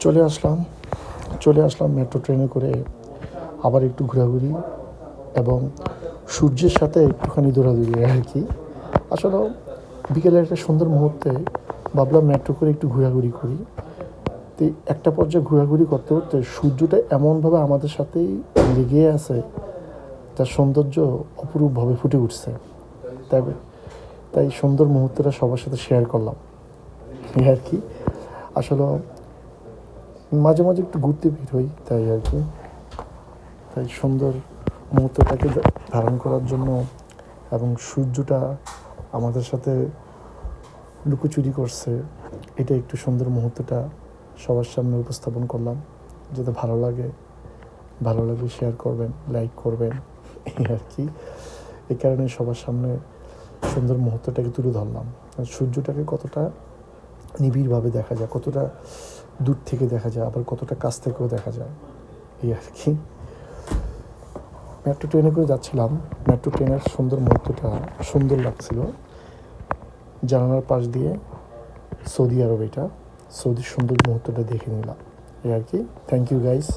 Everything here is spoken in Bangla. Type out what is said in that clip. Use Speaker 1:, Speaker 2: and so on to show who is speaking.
Speaker 1: চলে আসলাম চলে আসলাম মেট্রো ট্রেনে করে আবার একটু ঘোরাঘুরি এবং সূর্যের সাথে একটুখানি দৌড়াদৌড়ি আর কি। আসলে বিকেলের একটা সুন্দর মুহূর্তে ভাবলাম মেট্রো করে একটু ঘোরাঘুরি করি। তো একটা পর্যায়ে ঘোরাঘুরি করতে করতে সূর্যটা এমনভাবে আমাদের সাথেই লেগে আছে, তার সৌন্দর্য অপরূপভাবে ফুটে উঠছে। তাই তাই সুন্দর মুহূর্তটা সবার সাথে শেয়ার করলাম এই আর কি। আসলে মাঝে মাঝে একটু ঘুরতে বের হই, তাই আর কি। তাই সুন্দর মুহূর্তটাকে ধারণ করার জন্য এবং সূর্যটা আমাদের সাথে লুকোচুরি করছে, এটা একটু সুন্দর মুহূর্তটা সবার সামনে উপস্থাপন করলাম। যাতে ভালো লাগে শেয়ার করবেন, লাইক করবেন এই আর কি। এই কারণে সবার সামনে সুন্দর মুহূর্তটাকে তুলে ধরলাম। সূর্যটাকে কতটা নিবিড়ভাবে দেখা যায়, কতটা দূর থেকে দেখা যায়, আবার কতটা কাছ থেকেও দেখা যায় এই আর কি। মেট্রো ট্রেনে করে যাচ্ছিলাম, মেট্রো ট্রেনের সুন্দর মুহূর্তটা সুন্দর লাগছিল। জানালার পাশ দিয়ে সৌদি আরব, এটা সৌদির সুন্দর মুহূর্তটা দেখে নিলাম এই আর কি। Thank you guys.